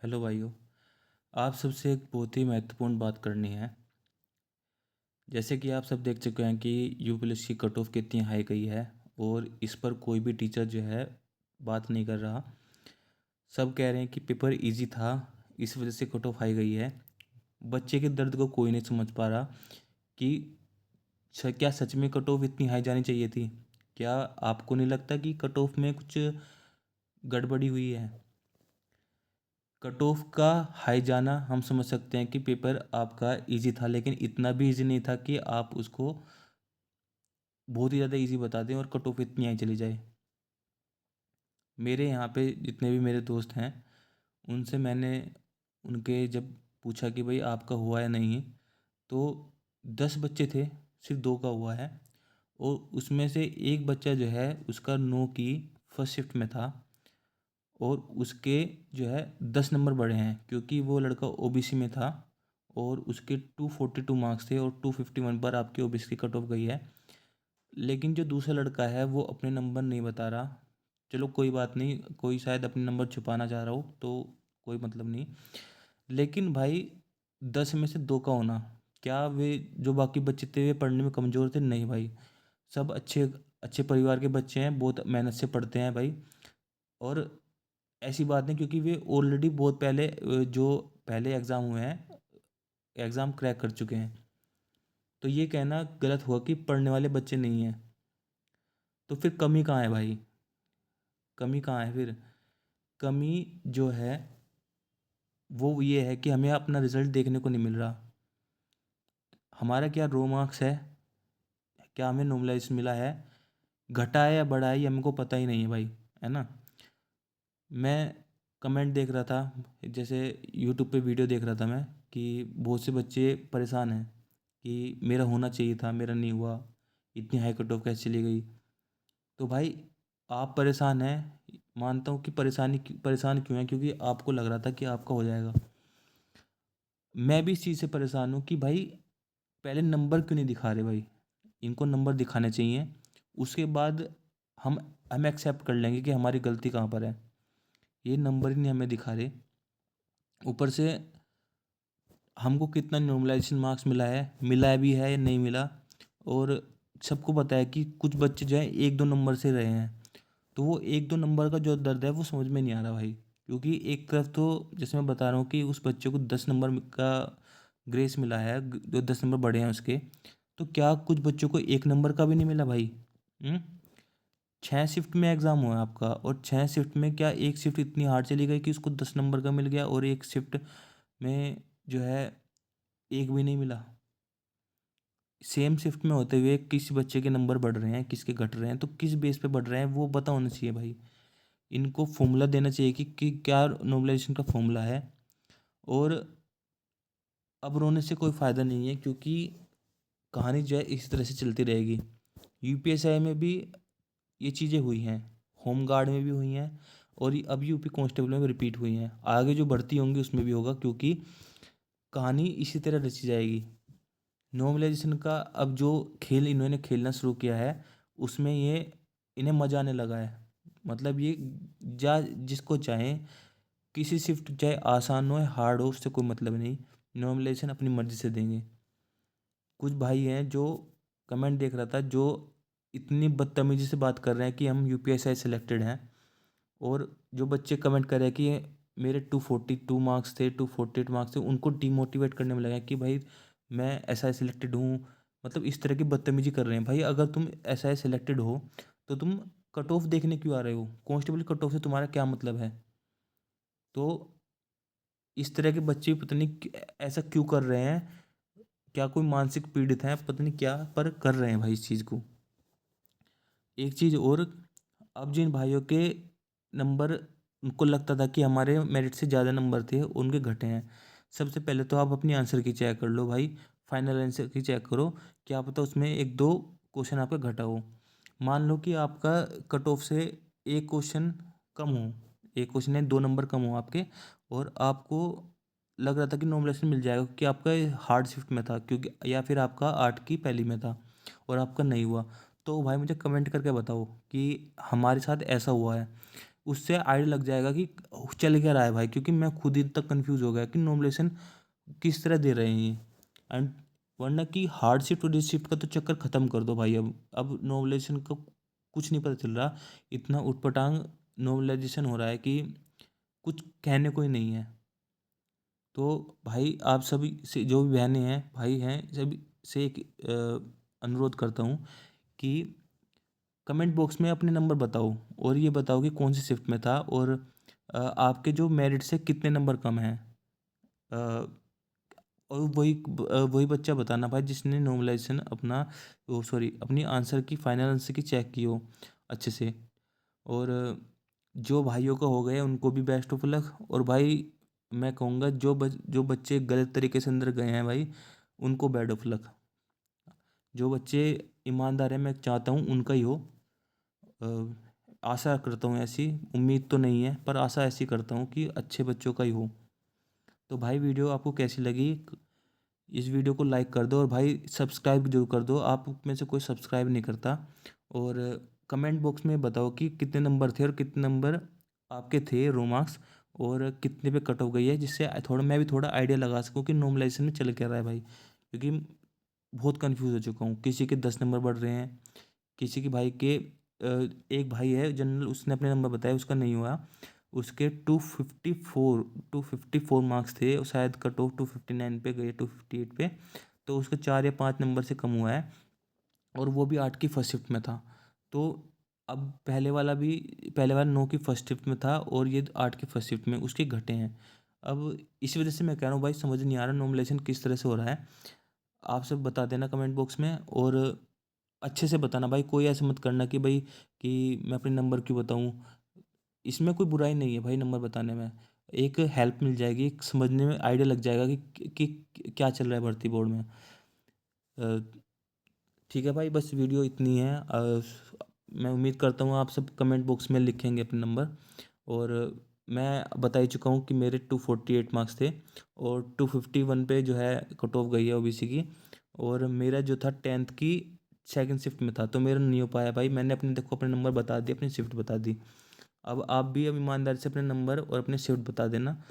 Hello भाइयों। आप सबसे एक बहुत ही महत्वपूर्ण बात करनी है। जैसे कि आप सब देख चुके हैं कि यूपीएससी की कट ऑफ कितनी हाई गई है और इस पर कोई भी टीचर जो है बात नहीं कर रहा। सब कह रहे हैं कि पेपर इजी था, इस वजह से कट ऑफ हाई गई है। बच्चे के दर्द को कोई नहीं समझ पा रहा कि क्या सच में कट ऑफ इतनी हाई जानी चाहिए थी। क्या आपको नहीं लगता कि कट ऑफ में कुछ गड़बड़ी हुई है? कट ऑफ का हाई जाना हम समझ सकते हैं कि पेपर आपका इजी था, लेकिन इतना भी इजी नहीं था कि आप उसको बहुत ही ज़्यादा इजी बता दें और कट ऑफ इतनी हाई चली जाए। मेरे यहाँ पे जितने भी मेरे दोस्त हैं उनसे मैंने उनके जब पूछा कि भाई आपका हुआ या नहीं, तो 10 बच्चे थे, सिर्फ दो का हुआ है। और उसमें से एक बच्चा जो है उसका 9 की फर्स्ट शिफ्ट में था और उसके जो है 10 नंबर बढ़े हैं क्योंकि वो लड़का ओबीसी में था और उसके 242 मार्क्स थे और 251 पर आपकी ओबीसी की कट ऑफ गई है। लेकिन जो दूसरा लड़का है वो अपने नंबर नहीं बता रहा। चलो कोई बात नहीं, कोई शायद अपने नंबर छुपाना चाह रहा हो तो कोई मतलब नहीं। लेकिन भाई 10 में से 2 का होना, क्या वे जो बाकी बच्चे थे वे पढ़ने में कमज़ोर थे? नहीं भाई, सब अच्छे अच्छे परिवार के बच्चे हैं, बहुत मेहनत से पढ़ते हैं भाई। और ऐसी बात नहीं क्योंकि वे ऑलरेडी बहुत पहले जो पहले एग्ज़ाम हुए हैं एग्ज़ाम क्रैक कर चुके हैं। तो ये कहना गलत हुआ कि पढ़ने वाले बच्चे नहीं हैं। तो फिर कमी कहाँ है भाई? कमी कहाँ है फिर? कमी जो है वो ये है कि हमें अपना रिजल्ट देखने को नहीं मिल रहा। हमारा क्या रो मार्क्स है, क्या हमें नॉर्मलाइजेशन मिला है, घटा है या बढ़ा है, ये हमको पता ही नहीं है भाई, है ना। मैं कमेंट देख रहा था, जैसे यूट्यूब पे वीडियो देख रहा था मैं, कि बहुत से बच्चे परेशान हैं कि मेरा होना चाहिए था, मेरा नहीं हुआ, इतनी हाई कट ऑफ कैसे चली गई। तो भाई आप परेशान हैं, मानता हूँ कि परेशान क्यों है, क्योंकि आपको लग रहा था कि आपका हो जाएगा। मैं भी इस चीज़ से परेशान हूँ कि भाई पहले नंबर क्यों नहीं दिखा रहे भाई। इनको नंबर दिखाने चाहिए, उसके बाद हम हम एक्सेप्ट कर लेंगे कि हमारी गलती कहाँ पर है। ये नंबर ही नहीं हमें दिखा रहे, ऊपर से हमको कितना नॉर्मलाइजेशन मार्क्स मिला है भी है या नहीं मिला। और सबको पता है कि कुछ बच्चे जो है 1-2 नंबर से रहे हैं। तो वो 1-2 नंबर का जो दर्द है वो समझ में नहीं आ रहा भाई, क्योंकि एक तरफ तो जैसे मैं बता रहा हूँ कि उस बच्चे को 10 नंबर का ग्रेस मिला है, जो 10 नंबर बढ़े हैं उसके। तो क्या कुछ बच्चों को 1 नंबर का भी नहीं मिला भाई? हम्म 6 शिफ्ट में एग्ज़ाम हुआ है आपका, और 6 शिफ्ट में क्या एक शिफ्ट इतनी हार्ड चली गई कि उसको 10 नंबर का मिल गया और एक शिफ्ट में जो है एक भी नहीं मिला? सेम शिफ्ट में होते हुए किस बच्चे के नंबर बढ़ रहे हैं, किसके घट रहे हैं, तो किस बेस पे बढ़ रहे हैं वो पता होना चाहिए भाई। इनको फॉर्मूला देना चाहिए कि क्या नॉर्मलाइजेशन का फॉर्मूला है। और अब रोने से कोई फ़ायदा नहीं है, क्योंकि कहानी जो है इसी तरह से चलती रहेगी। यूपीएसआई में भी ये चीज़ें हुई हैं, होम गार्ड में भी हुई हैं, और ये अब यूपी कांस्टेबल में भी रिपीट हुई हैं। आगे जो भर्ती होंगी उसमें भी होगा, क्योंकि कहानी इसी तरह रची जाएगी। नॉर्मलाइजेशन का अब जो खेल इन्होंने खेलना शुरू किया है उसमें ये इन्हें मज़ा आने लगा है। मतलब ये जा जिसको चाहे किसी शिफ्ट चाहे आसान हो या हार्ड हो उससे कोई मतलब नहीं, नॉर्मलाइजेशन अपनी मर्ज़ी से देंगे। कुछ भाई हैं जो कमेंट देख रहा था, जो इतनी बदतमीजी से बात कर रहे हैं कि हम यूपीएसआई सेलेक्टेड हैं। और जो बच्चे कमेंट कर रहे हैं कि मेरे 242 मार्क्स थे, 248 मार्क्स थे, उनको डिमोटिवेट करने में लगा है कि भाई मैं एसआई सिलेक्टेड हूँ। मतलब इस तरह की बदतमीजी कर रहे हैं। भाई अगर तुम एसआई सिलेक्टेड हो तो तुम कट ऑफ देखने क्यों आ रहे हो? कांस्टेबल कट ऑफ से तुम्हारा क्या मतलब है? तो इस तरह के बच्चे पता नहीं ऐसा क्यों कर रहे हैं। क्या कोई मानसिक पीड़ित है, पता नहीं क्या, पर कर रहे हैं भाई इस चीज़ को। एक चीज़ और, अब जिन भाइयों के नंबर उनको लगता था कि हमारे मेरिट से ज़्यादा नंबर थे उनके घटे हैं, सबसे पहले तो आप अपनी आंसर की चेक कर लो भाई। फाइनल आंसर की चेक करो, क्या पता उसमें 1-2 क्वेश्चन आपका घटा हो। मान लो कि आपका कट ऑफ से एक क्वेश्चन कम हो, एक क्वेश्चन है 2 नंबर कम हो आपके, और आपको लग रहा था कि नॉमिनेशन मिल जाएगा क्योंकि आपका हार्ड शिफ्ट में था, क्योंकि या फिर आपका आर्ट की पहली में था और आपका नहीं हुआ। तो भाई मुझे कमेंट करके बताओ कि हमारे साथ ऐसा हुआ है। उससे आइडिया लग जाएगा कि चल क्या रहा है भाई, क्योंकि मैं खुद ही तक कंफ्यूज हो गया कि नॉमिनेशन किस तरह दे रहे हैं ये। एंड वरना कि हार्ड शिफ्ट और शिफ्ट का तो चक्कर ख़त्म कर दो भाई। अब नॉमिनेशन का कुछ नहीं पता चल रहा, इतना उटपटांग नॉमिलाइजेशन हो रहा है कि कुछ कहने को ही नहीं है। तो भाई आप सभी से, जो भी बहनें हैं भाई हैं, सभी से एक अनुरोध करता हूँ कि कमेंट बॉक्स में अपने नंबर बताओ और ये बताओ कि कौन सी शिफ्ट में था, और आपके जो मेरिट से कितने नंबर कम हैं। अ, और वही बच्चा बताना भाई जिसने नॉर्मलाइजेशन अपना, वो सॉरी, अपनी आंसर की फाइनल आंसर की चेक की हो अच्छे से। और जो भाइयों का हो गया उनको भी बेस्ट ऑफ लक। और भाई मैं कहूँगा जो बच्चे गलत तरीके से अंदर गए हैं भाई, उनको बैड ऑफ लक। जो बच्चे ईमानदार हैं, मैं चाहता हूँ उनका ही हो। अ, आशा करता हूँ ऐसी, उम्मीद तो नहीं है पर आशा ऐसी करता हूँ कि अच्छे बच्चों का ही हो। तो भाई वीडियो आपको कैसी लगी, इस वीडियो को लाइक कर दो और भाई सब्सक्राइब जरूर कर दो, आप में से कोई सब्सक्राइब नहीं करता। और कमेंट बॉक्स में बताओ कि कितने नंबर थे और कितने नंबर आपके थे रो मार्क्स, और कितने पे कट ऑफ गई है, जिससे थोड़ा मैं भी थोड़ा आइडिया लगा सकूँ कि नॉर्मलाइजेशन में चल क्या रहा है भाई। क्योंकि बहुत कंफ्यूज हो चुका हूँ, किसी के 10 नंबर बढ़ रहे हैं, किसी के भाई के एक भाई है जनरल, उसने अपने नंबर बताया, उसका नहीं हुआ। उसके 254 मार्क्स थे और शायद कट ऑफ 259 पे गए, 258 पे। तो उसका 4 या 5 नंबर से कम हुआ है, और वो भी 8 की फर्स्ट शिफ्ट में था। तो अब पहले वाला 9 की फर्स्ट शिफ्ट में था और ये 8 की फर्स्ट शिफ्ट में उसके घटे हैं। अब इसी वजह से मैं कह रहा हूँ भाई, समझ नहीं आ रहा नॉमिनेशन किस तरह से हो रहा है। आप सब बता देना कमेंट बॉक्स में, और अच्छे से बताना भाई, कोई ऐसे मत करना कि भाई कि मैं अपने नंबर क्यों बताऊं। इसमें कोई बुराई नहीं है भाई नंबर बताने में, एक हेल्प मिल जाएगी, एक समझने में आइडिया लग जाएगा कि क्या चल रहा है भर्ती बोर्ड में। अ, ठीक है भाई, बस वीडियो इतनी है। मैं उम्मीद करता हूँ आप सब कमेंट बॉक्स में लिखेंगे अपने नंबर। और मैं बता ही चुका हूँ कि मेरे 248 मार्क्स थे, और 251 पे जो है कट ऑफ गई है ओबीसी की। और मेरा जो था 10th की सेकंड शिफ्ट में था, तो मेरा नहीं हो पाया भाई। मैंने अपने, देखो, अपने नंबर बता दिए, अपनी शिफ्ट बता दी। अब आप भी अब ईमानदारी से अपने नंबर और अपनी शिफ्ट बता देना।